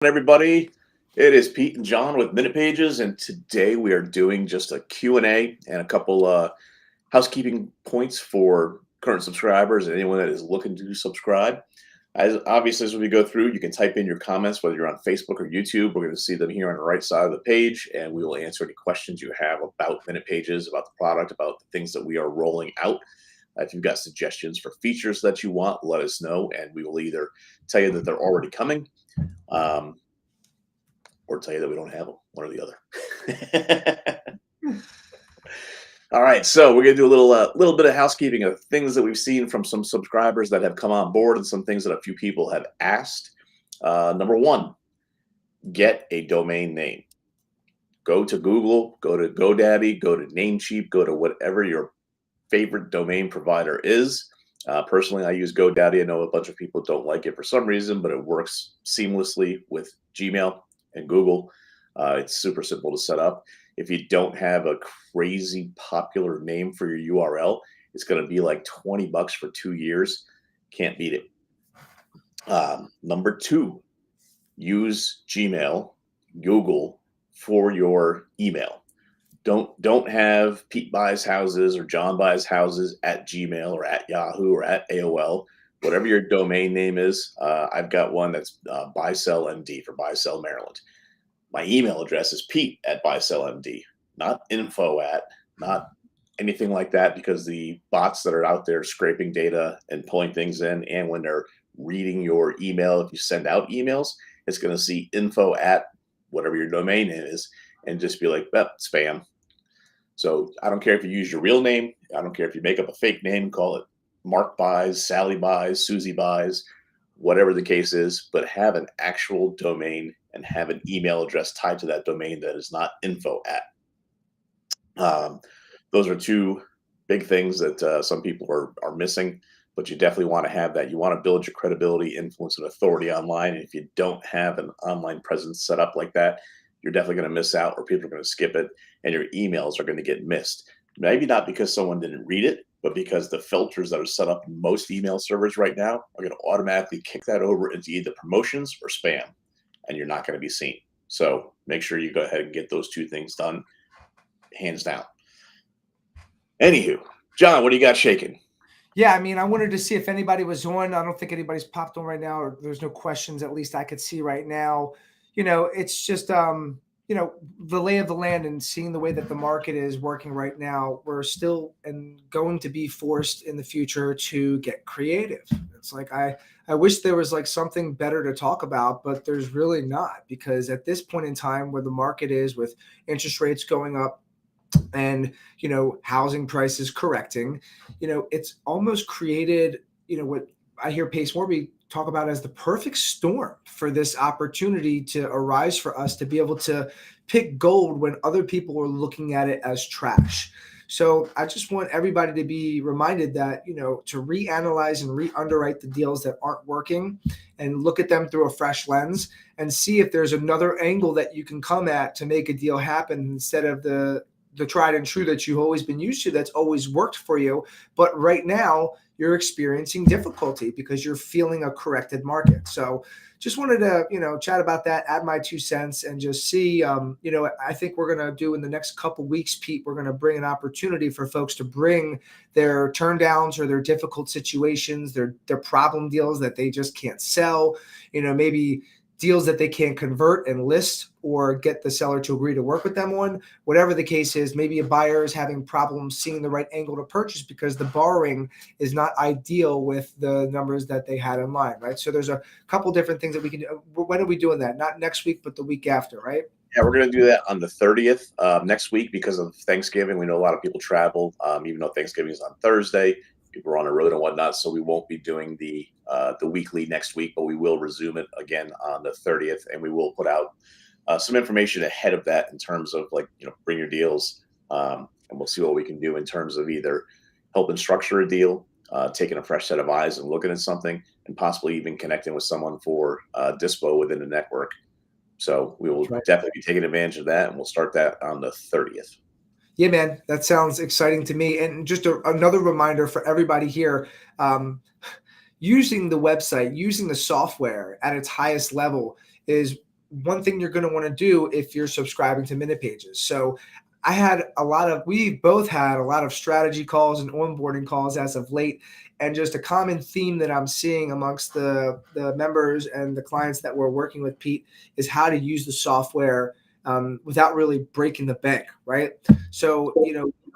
Everybody. It is Pete and John with MinutePages, and today we are doing just a Q&A and a couple housekeeping points for current subscribers and anyone that is looking to subscribe. As we go through, you can type in your comments, whether you're on Facebook or YouTube. We're going to see them here on the right side of the page, and we will answer any questions you have about MinutePages, about the product, about the things that we are rolling out. If you've got suggestions for features that you want, let us know, and we will either tell you that they're already coming, or tell you that we don't have them, one or the other. All right, so we're going to do a little bit of housekeeping of things that we've seen from some subscribers that have come on board and some things that a few people have asked. Number one, get a domain name. Go to Google, go to GoDaddy, go to Namecheap, go to whatever your favorite domain provider is. Personally, I use GoDaddy. I know a bunch of people don't like it for some reason, but it works seamlessly with Gmail and Google. It's super simple to set up. If you don't have a crazy popular name for your URL, it's going to be like $20 for 2 years. Can't beat it. Number two, use Gmail, Google for your email. Don't have Pete buys houses or John buys houses at Gmail or at Yahoo or at AOL. Whatever your domain name is, I've got one that's Buy Sell MD for Buy Sell Maryland. My email address is Pete at Buy Sell MD, not info at, not anything like that, because the bots that are out there scraping data and pulling things in, and when they're reading your email, if you send out emails, it's going to see info at whatever your domain is and just be like, spam. So I don't care if you use your real name. I don't care if you make up a fake name, call it Mark buys, Sally buys, Susie buys, whatever the case is, but have an actual domain and have an email address tied to that domain that is not info at. Those are two big things that some people are missing, but you definitely want to have that. You want to build your credibility, influence, and authority online. And if you don't have an online presence set up like that, you're definitely going to miss out, or people are going to skip it, and your emails are going to get missed. Maybe not because someone didn't read it, but because the filters that are set up in most email servers right now are going to automatically kick that over into either promotions or spam, and you're not going to be seen. So make sure you go ahead and get those two things done, hands down. Anywho, John, what do you got shaking? Yeah, I mean, I wanted to see if anybody was on. I don't think anybody's popped on right now, or there's no questions, at least I could see right now. It's just, the lay of the land and seeing the way that the market is working right now. We're still and going to be forced in the future to get creative. It's like, I wish there was like something better to talk about, but there's really not, because at this point in time where the market is, with interest rates going up and housing prices correcting, it's almost created what I hear Pace Morby talk about as the perfect storm for this opportunity to arise for us to be able to pick gold when other people are looking at it as trash. So I just want everybody to be reminded that, to reanalyze and re-underwrite the deals that aren't working and look at them through a fresh lens and see if there's another angle that you can come at to make a deal happen, instead of the tried and true that you've always been used to, that's always worked for you. But right now you're experiencing difficulty because you're feeling a corrected market. So just wanted to, chat about that, add my 2 cents, and just see, I think we're going to do in the next couple weeks, Pete, we're going to bring an opportunity for folks to bring their turndowns or their difficult situations, their problem deals that they just can't sell, maybe deals that they can't convert and list or get the seller to agree to work with them on. Whatever the case is, maybe a buyer is having problems seeing the right angle to purchase because the borrowing is not ideal with the numbers that they had in mind, right? So there's a couple different things that we can do. When are we doing that? Not next week, but the week after, right? Yeah, we're going to do that on the 30th next week because of Thanksgiving. We know a lot of people travel, even though Thanksgiving is on Thursday. People are on the road and whatnot, so we won't be doing the weekly next week, but we will resume it again on the 30th, and we will put out some information ahead of that in terms of bring your deals, and we'll see what we can do in terms of either helping structure a deal, taking a fresh set of eyes and looking at something, and possibly even connecting with someone for dispo within the network. So we will definitely be taking advantage of that, and we'll start that on the 30th. Yeah, man, that sounds exciting to me. And just another reminder for everybody here, using the website, using the software at its highest level is one thing you're going to want to do if you're subscribing to MinutePages. So we both had a lot of strategy calls and onboarding calls as of late. And just a common theme that I'm seeing amongst the members and the clients that we're working with, Pete, is how to use the software without really breaking the bank, right? So,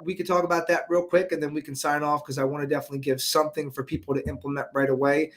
we could talk about that real quick and then we can sign off, because I want to definitely give something for people to implement right away.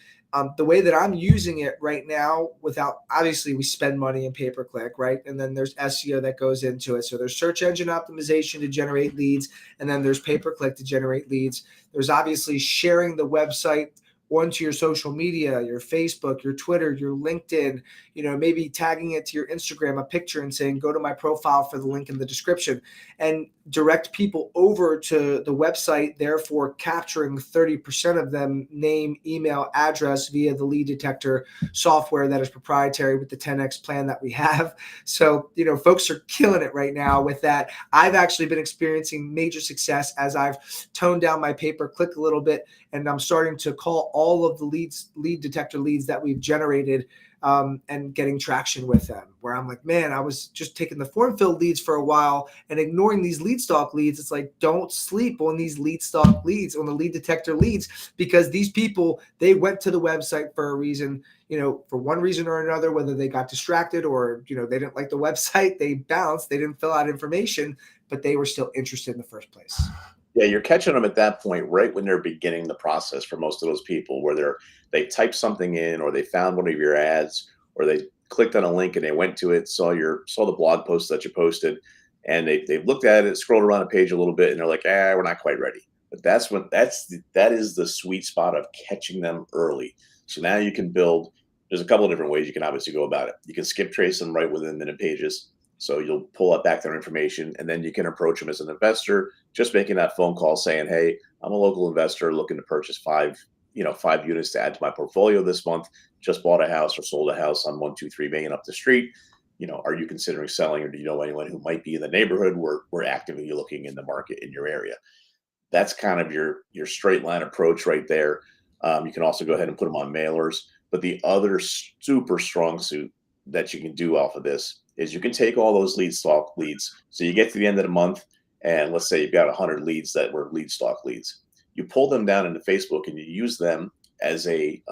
The way that I'm using it right now, without, obviously we spend money in pay-per-click, right? And then there's SEO that goes into it. So there's search engine optimization to generate leads, and then there's pay-per-click to generate leads. There's obviously sharing the website onto your social media, your Facebook, your Twitter, your LinkedIn, maybe tagging it to your Instagram, a picture, and saying, go to my profile for the link in the description, and direct people over to the website, therefore capturing 30% of them name, email, address via the lead detector software that is proprietary with the 10X plan that we have. So, folks are killing it right now with that. I've actually been experiencing major success as I've toned down my pay-per-click a little bit, and I'm starting to call all of the lead detector leads that we've generated and getting traction with them, where I'm like, man, I was just taking the form filled leads for a while and ignoring these lead stock leads. It's like, don't sleep on these lead stock leads, on the lead detector leads, because these people, they went to the website for a reason, for one reason or another, whether they got distracted or, they didn't like the website, they bounced, they didn't fill out information, but they were still interested in the first place. Yeah, you're catching them at that point, right when they're beginning the process for most of those people, where they typed something in, or they found one of your ads, or they clicked on a link and they went to it, saw the blog post that you posted, and they've looked at it, scrolled around the page a little bit, and they're like, we're not quite ready. But that is the sweet spot of catching them early. So now you can build. There's a couple of different ways you can obviously go about it. You can skip trace them right within MinutePages. So you'll pull up back their information, and then you can approach them as an investor, just making that phone call saying, hey, I'm a local investor looking to purchase five units to add to my portfolio this month. Just bought a house or sold a house on 123 Main up the street. Are you considering selling, or do you know anyone who might be in the neighborhood? We're actively looking in the market in your area. That's kind of your straight line approach right there. You can also go ahead and put them on mailers. But the other super strong suit that you can do off of this is you can take all those lead stock leads. So you get to the end of the month, and let's say you've got 100 leads that were lead stock leads. You pull them down into Facebook and you use them as a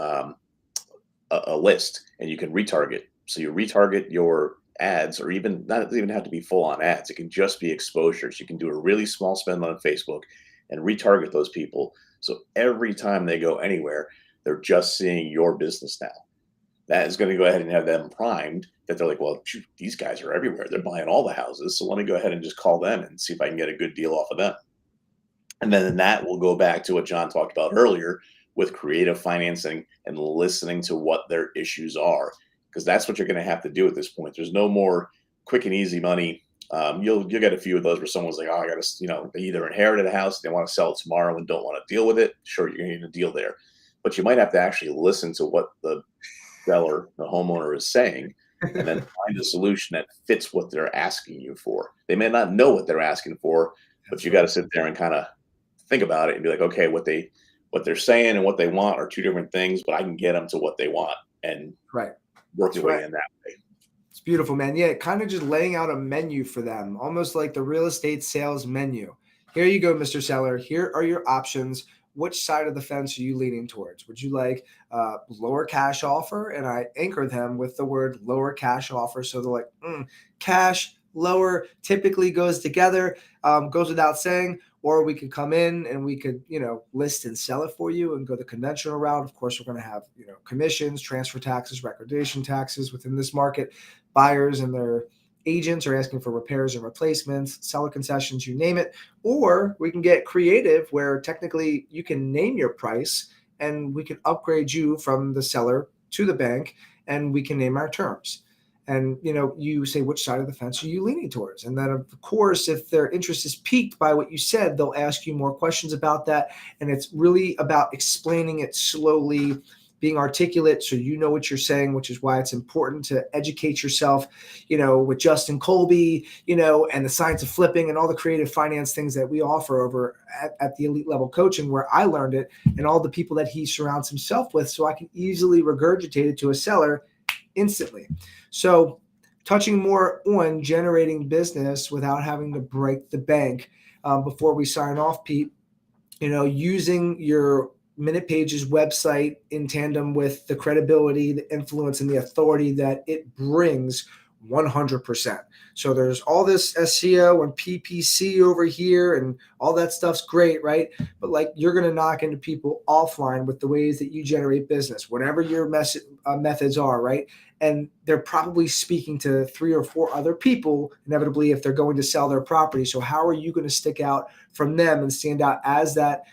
list, and you can retarget. So you retarget your ads, or even not even have to be full on ads. It can just be exposures. You can do a really small spend on Facebook and retarget those people. So every time they go anywhere, they're just seeing your business now. That is going to go ahead and have them primed that they're like, well, shoot, these guys are everywhere. They're buying all the houses. So let me go ahead and just call them and see if I can get a good deal off of them. And then that will go back to what John talked about earlier with creative financing and listening to what their issues are, because that's what you're going to have to do at this point. There's no more quick and easy money. You'll get a few of those where someone's like, I got to, they either inherited a house, they want to sell it tomorrow and don't want to deal with it. Sure, you're getting a deal there. But you might have to actually listen to what the seller, the homeowner, is saying, and then find a solution that fits what they're asking you for. They may not know what they're asking for, but you got to sit there and kind of think about it and be like, okay, what they're saying and what they want are two different things, but I can get them to what they want and work your way in that way. It's beautiful, man. Yeah, kind of just laying out a menu for them, almost like the real estate sales menu. Here you go, Mr. Seller. Here are your options. Which side of the fence are you leaning towards? Would you like lower cash offer? And I anchor them with the word lower cash offer. So they're like, cash, lower typically goes together, goes without saying. Or we could come in and we could, list and sell it for you and go the conventional route. Of course, we're going to have, commissions, transfer taxes, recordation taxes within this market. Buyers and their agents are asking for repairs and replacements, seller concessions, you name it. Or we can get creative where technically you can name your price and we can upgrade you from the seller to the bank, and we can name our terms. And, you say, which side of the fence are you leaning towards? And then, of course, if their interest is piqued by what you said, they'll ask you more questions about that. And it's really about explaining it slowly, being articulate so you know what you're saying, which is why it's important to educate yourself, with Justin Colby, and the science of flipping and all the creative finance things that we offer over at the elite level coaching, where I learned it, and all the people that he surrounds himself with, so I can easily regurgitate it to a seller instantly. So touching more on generating business without having to break the bank. Before we sign off, Pete, using your MinutePages website in tandem with the credibility, the influence, and the authority that it brings 100%. So there's all this SEO and PPC over here, and all that stuff's great, right? But like, you're going to knock into people offline with the ways that you generate business, whatever your methods are, right? And they're probably speaking to 3 or 4 other people, inevitably, if they're going to sell their property. So how are you going to stick out from them and stand out as that,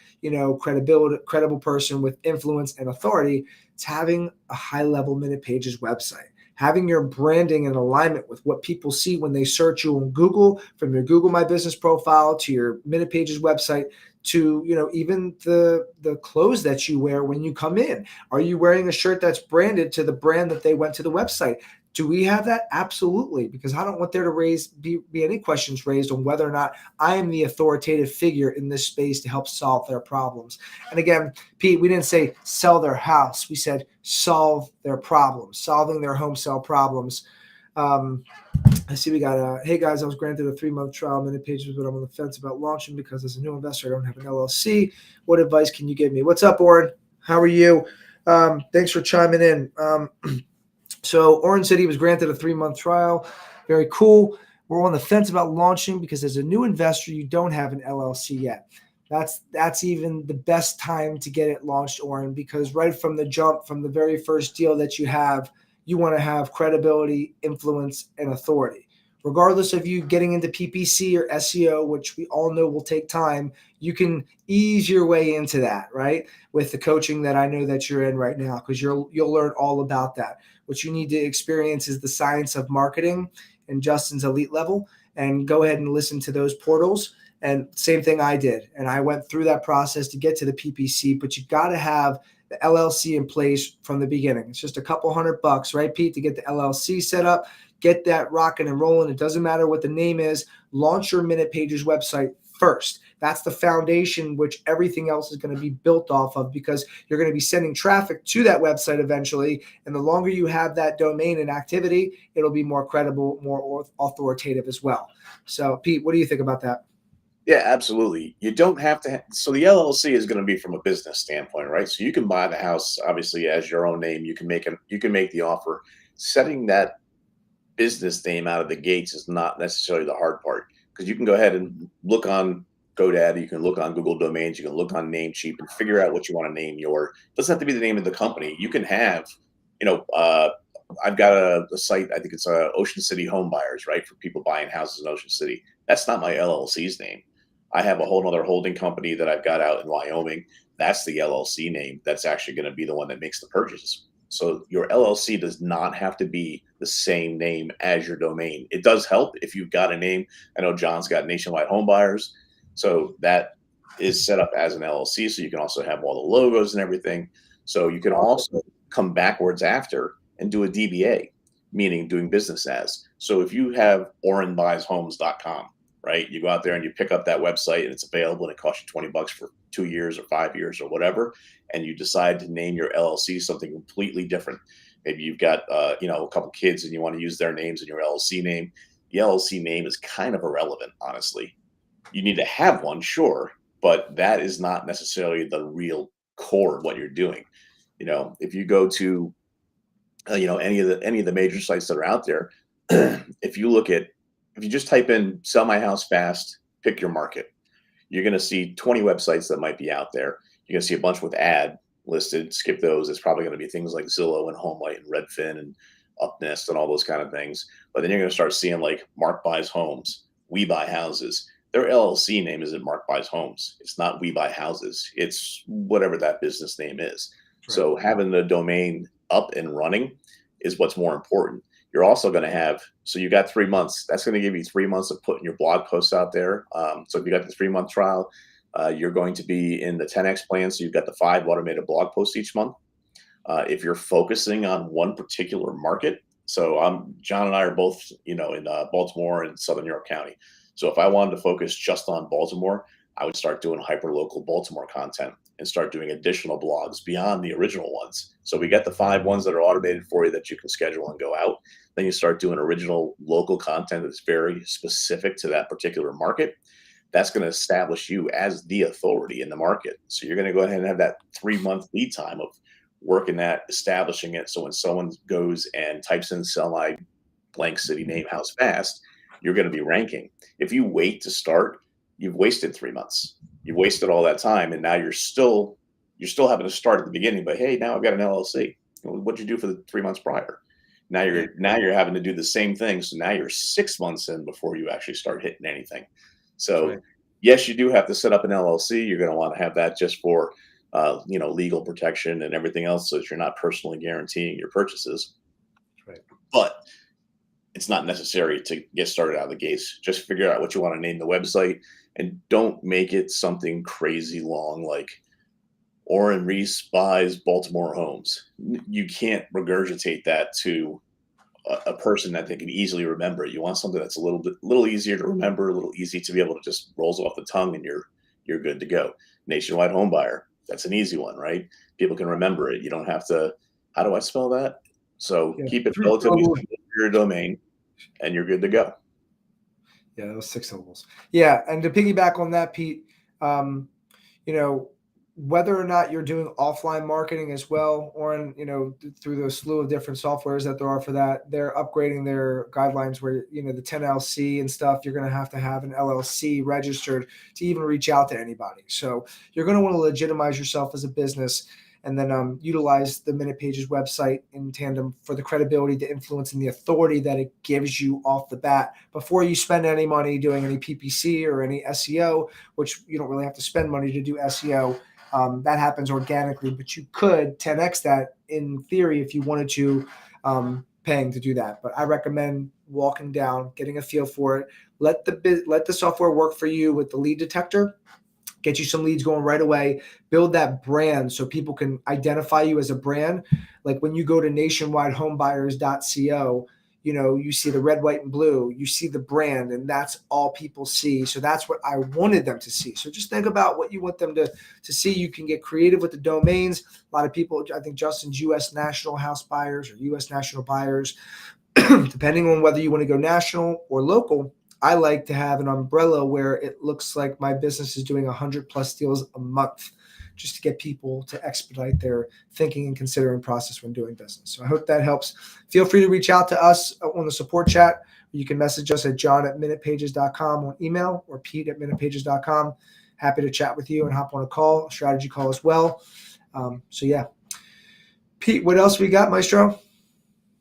credible person with influence and authority? It's having a high level MinutePages website, having your branding in alignment with what people see when they search you on Google, from your Google My Business profile to your MinutePages website, to even the clothes that you wear when you come in. Are you wearing a shirt that's branded to the brand that they went to the website? Do we have that? Absolutely, because I don't want there to be any questions raised on whether or not I am the authoritative figure in this space to help solve their problems. And again, Pete, we didn't say sell their house. We said solve their problems, solving their home sale problems. I see we got hey guys, I was granted a 3-month trial, MinutePages, but I'm on the fence about launching because as a new investor, I don't have an LLC. What advice can you give me? What's up, Oren? How are you? Thanks for chiming in. So Oren said he was granted a 3-month trial. Very cool. We're on the fence about launching because as a new investor, you don't have an LLC yet. That's even the best time to get it launched, Oren, because right from the jump, from the very first deal that you want to have credibility, influence, and authority. Regardless of you getting into PPC or SEO, which we all know will take time, you can ease your way into that, right? With the coaching that I know that you're in right now, because you'll learn all about that. What you need to experience is the science of marketing and Justin's elite level, and go ahead and listen to those portals. And same thing I did. And I went through that process to get to the PPC, but you got to have the LLC in place from the beginning. It's just a couple $100, right, Pete, to get the LLC set up, get that rocking and rolling. It doesn't matter what the name is. Launch your MinutePages website first. That's the foundation which everything else is going to be built off of, because you're going to be sending traffic to that website eventually. And the longer you have that domain in activity, it'll be more credible, more authoritative as well. So, Pete, what do you think about that? Yeah, absolutely. You don't have to. So the LLC is going to be from a business standpoint, right? So you can buy the house obviously as your own name. You can make the offer. Setting that business name out of the gates is not necessarily the hard part, because you can go ahead and look on GoDaddy, you can look on Google Domains, you can look on Namecheap and figure out what you want to name your. It doesn't have to be the name of the company. You can have, you know, I've got a site. I think it's Ocean City Home Buyers, right, for people buying houses in Ocean City. That's not my LLC's name. I have a whole other holding company that I've got out in Wyoming. That's the LLC name. That's actually going to be the one that makes the purchases. So your LLC does not have to be the same name as your domain. It does help if you've got a name. I know John's got Nationwide Home Buyers, so that is set up as an LLC. So you can also have all the logos and everything. So you can also come backwards after and do a DBA, meaning doing business as. So if you have orenbuyshomes.com, right? You go out there and you pick up that website and it's available and it costs you $20 for 2 years or 5 years or whatever. And you decide to name your LLC something completely different. Maybe you've got, a couple kids and you want to use their names in your LLC name. The LLC name is kind of irrelevant, honestly. You need to have one, sure, but that is not necessarily the real core of what you're doing. If you go to, any of the major sites that are out there, if you just type in "sell my house fast," pick your market, you're going to see 20 websites that might be out there. You're going to see a bunch with ad listed. Skip those. It's probably going to be things like Zillow and HomeLight and Redfin and Upnest and all those kind of things. But then you're going to start seeing like Mark Buys Homes, We Buy Houses. Their LLC name isn't Mark Buys Homes. It's not We Buy Houses. It's whatever that business name is. Right. So having the domain up and running is what's more important. You're also going to have, so you got 3 months. That's going to give you 3 months of putting your blog posts out there. So if you got the 3-month trial, you're going to be in the 10X plan. So you've got the 5 automated blog posts each month. If you're focusing on one particular market, so John and I are both, in Baltimore and Southern York County. So if I wanted to focus just on Baltimore, I would start doing hyper-local Baltimore content and start doing additional blogs beyond the original ones. So we got the 5 ones that are automated for you that you can schedule and go out. Then you start doing original local content that's very specific to that particular market. That's going to establish you as the authority in the market. So you're going to go ahead and have that 3-month lead time of working that, establishing it. So when someone goes and types in sell my blank city name house fast, you're going to be ranking. If you wait to start, you've wasted 3 months. You've wasted all that time, and now you're still having to start at the beginning. But hey, now I've got an LLC. What'd you do for the 3 months prior? Now you're having to do the same thing. So now you're 6 months in before you actually start hitting anything. So Right. yes, you do have to set up an LLC. You're going to want to have that just for legal protection and everything else, so that you're not personally guaranteeing your purchases. Right. But it's not necessary to get started out of the gates. Just figure out what you want to name the website, and don't make it something crazy long like Orrin Reese buys Baltimore homes. You can't regurgitate that to a person that they can easily remember. You want something that's a little easier to remember, a little easy to be able to just rolls off the tongue, and you're good to go. Nationwide home buyer. That's an easy one, right? People can remember it. You don't have to. How do I spell that? So Yeah. keep it 3 relatively syllables. simple for your domain, and you're good to go. Yeah, those 6 syllables. Yeah, and to piggyback on that, Pete, um, you know, whether or not you're doing offline marketing as well, or through the slew of different softwares that there are for that, they're upgrading their guidelines where the 10LC and stuff, you're going to have an LLC registered to even reach out to anybody. So you're going to want to legitimize yourself as a business, and then utilize the MinutePages website in tandem for the credibility, the influence, and the authority that it gives you off the bat before you spend any money doing any PPC or any SEO, which you don't really have to spend money to do SEO. That happens organically, but you could 10x that in theory if you wanted to, paying to do that. But I recommend walking down, getting a feel for it. Let the software work for you with the lead detector. Get you some leads going right away, build that brand so people can identify you as a brand. Like when you go to nationwidehomebuyers.co, you see the red, white, and blue, you see the brand, and that's all people see. So that's what I wanted them to see. So just think about what you want them to see. You can get creative with the domains. A lot of people, I think Justin's US National House Buyers or US National Buyers, depending on whether you want to go national or local. I like to have an umbrella where it looks like my business is doing 100+ deals a month, just to get people to expedite their thinking and considering process when doing business. So I hope that helps. Feel free to reach out to us on the support chat. You can message us at Jon@MinutePages.com on email, or Pete@MinutePages.com. Happy to chat with you and hop on a strategy call as well. So yeah, Pete, what else we got, Maestro?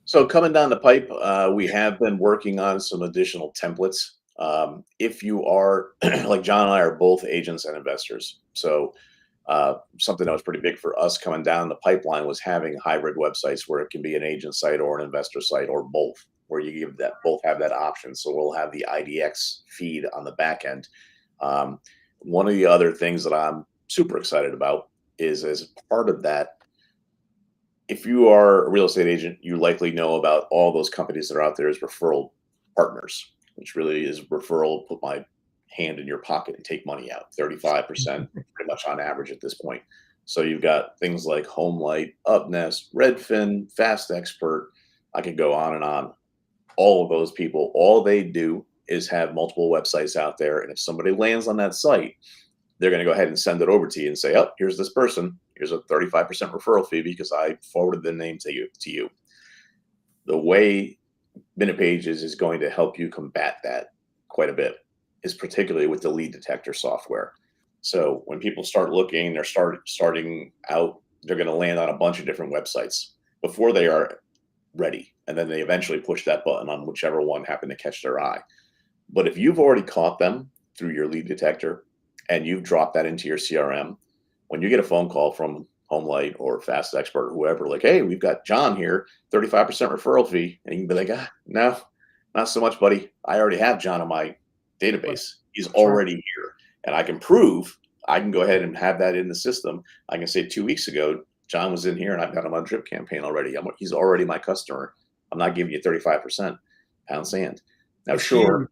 So coming down the pipe, we have been working on some additional templates. If you are like John and I are both agents and investors, so something that was pretty big for us coming down the pipeline was having hybrid websites where it can be an agent site or an investor site or both, where you give that both have that option. So we'll have the IDX feed on the back end. One of the other things that I'm super excited about is as part of that, if you are a real estate agent, you likely know about all those companies that are out there as referral partners, which really is referral, put my hand in your pocket and take money out, 35%, pretty much on average at this point. So you've got things like HomeLight, UpNest, Redfin, Fast Expert. I could go on and on. All of those people, all they do is have multiple websites out there. And if somebody lands on that site, they're going to go ahead and send it over to you and say, oh, here's this person. Here's a 35% referral fee because I forwarded the name to you. The way MinutePages is going to help you combat that quite a bit is particularly with the lead detector software. So when people start looking, they're starting out, they're going to land on a bunch of different websites before they are ready. And then they eventually push that button on whichever one happened to catch their eye. But if you've already caught them through your lead detector and you've dropped that into your CRM, when you get a phone call from HomeLight or Fast Expert or whoever, like, hey, we've got John here, 35% referral fee. And you can be like, no, not so much, buddy. I already have John on my database. He's already here. And I can prove, I can go ahead and have that in the system. I can say 2 weeks ago, John was in here and I've got him on drip campaign already. He's already my customer. I'm not giving you 35%, pound sand. Now, sure,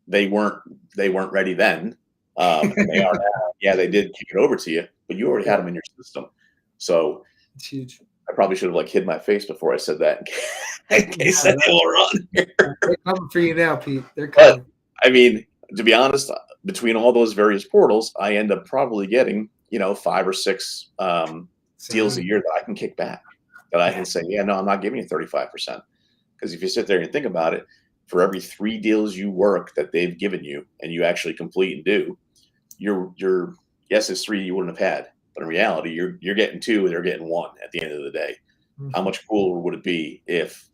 they weren't ready then. And they are now. Yeah, they did kick it over to you, but you already had them in your system. So it's huge. I probably should have like hid my face before I said that in case Yeah, anyone will run here. they're coming for you now, Pete. They're But coming. I mean, to be honest, between all those various portals, I end up probably getting, 5 or 6 deals a Same. year that I can kick back. That I Yeah. can say, yeah, no, I'm not giving you 35%. Because if you sit there and think about it, for every 3 deals you work that they've given you and you actually complete and do, you're yes, it's 3 you wouldn't have had. But in reality, you're getting 2 and they're getting 1 at the end of the day. How Mhm. much cooler would it be if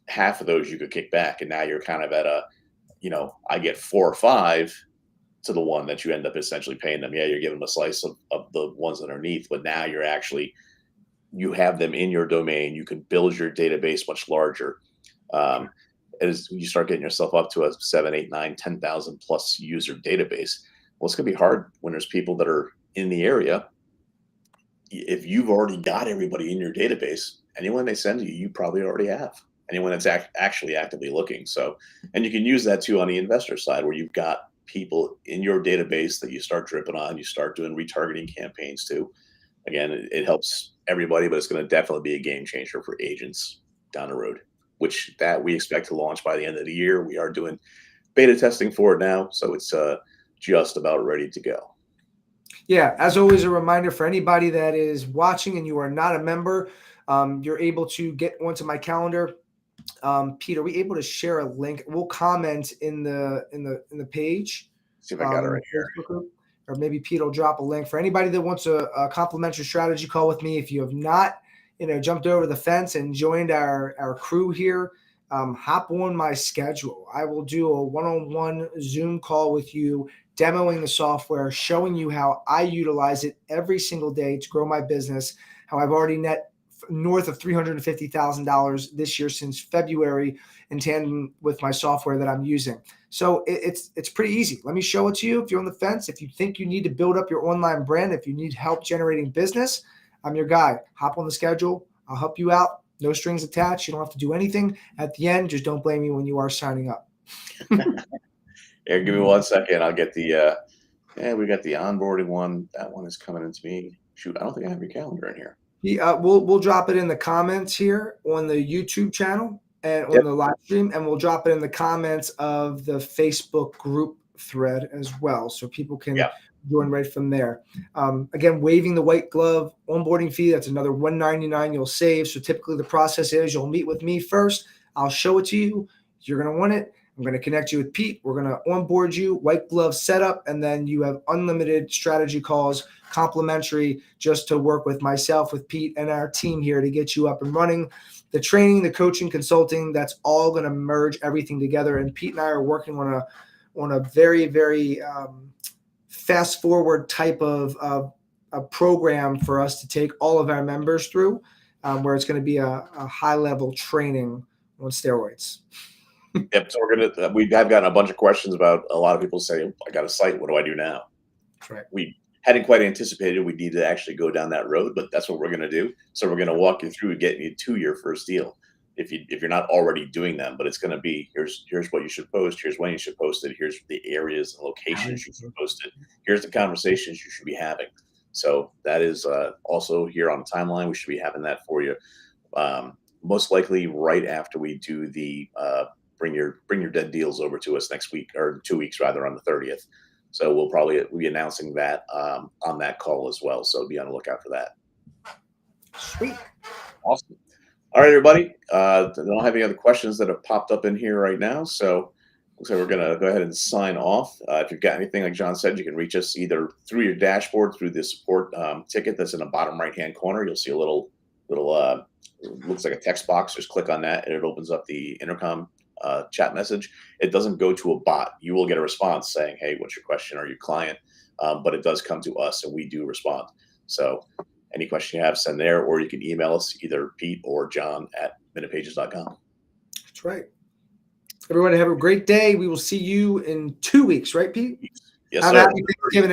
half of those you could kick back and now you're kind of at a, I get 4 or 5 to the one that you end up essentially paying them. Yeah, you're giving them a slice of the ones underneath, but now you have them in your domain. You can build your database much larger. Um, as you start getting yourself up to a 7, 8, 9, 10,000 plus user database, well, it's going to be hard when there's people that are in the area. If you've already got everybody in your database, anyone they send you probably already have. Anyone that's actually actively looking. So, and you can use that too on the investor side, where you've got people in your database that you start dripping on. You start doing retargeting campaigns too. Again, it helps everybody, but it's going to definitely be a game changer for agents down the road, which that we expect to launch by the end of the year. We are doing beta testing for it now, so it's just about ready to go. Yeah, as always, a reminder for anybody that is watching and you are not a member, you're able to get onto my calendar. Pete, are we able to share a link? We'll comment in the page, See if I got it in the right here. Facebook group, or maybe Pete will drop a link for anybody that wants a complimentary strategy call with me. If you have not, jumped over the fence and joined our crew here, hop on my schedule. I will do a one-on-one Zoom call with you, demoing the software, showing you how I utilize it every single day to grow my business, how I've already net north of $350,000 this year since February in tandem with my software that I'm using. So it's pretty easy. Let me show it to you. If you're on the fence, if you think you need to build up your online brand, if you need help generating business, I'm your guy. Hop on the schedule. I'll help you out. No strings attached. You don't have to do anything. At the end, just don't blame me when you are signing up. Here, give me 1 second. I'll get the. Yeah, we got the onboarding one. That one is coming into me. Shoot, I don't think I have your calendar in here. We'll drop it in the comments here on the YouTube channel and on Yep. the live stream, and we'll drop it in the comments of the Facebook group thread as well, so people can Yeah. join right from there. Again, waiving the white glove onboarding fee, that's another $199 you'll save. So typically the process is you'll meet with me first. I'll show it to you. You're going to want it. I'm going to connect you with Pete. We're going to onboard you, white glove setup, and then you have unlimited strategy calls, complimentary, just to work with myself, with Pete, and our team here to get you up and running. The training, the coaching, consulting, that's all going to merge everything together. And Pete and I are working on a very, very fast forward type of a program for us to take all of our members through, where it's going to be a high level training on steroids. Yep. So we have gotten a bunch of questions about a lot of people saying, I got a site. What do I do now? That's right. We hadn't quite anticipated we need to actually go down that road, but that's what we're going to do. So we're going to walk you through getting you to your first deal. If you're not already doing them, but it's going to be, here's what you should post. Here's when you should post it. Here's the areas and locations you should post it. Here's the conversations you should be having. So that is also here on the timeline. We should be having that for you. Most likely right after we do the bring your dead deals over to us next week, or 2 weeks rather, on the 30th. So we'll probably be announcing that on that call as well. So be on the lookout for that. Sweet. Awesome. All right, everybody. I don't have any other questions that have popped up in here right now. So looks like we're going to go ahead and sign off. If you've got anything, like John said, you can reach us either through your dashboard, through the support ticket that's in the bottom right-hand corner. You'll see a little looks like a text box. Just click on that and it opens up the intercom chat message. It doesn't go to a bot. You will get a response saying, hey, what's your question? Or your client? But it does come to us and we do respond. So any question you have, send there, or you can email us, either Pete or John at MinutePages.com. That's right. Everybody have a great day. We will see you in 2 weeks, right, Pete? Yes, Have sir. a happy Thanksgiving.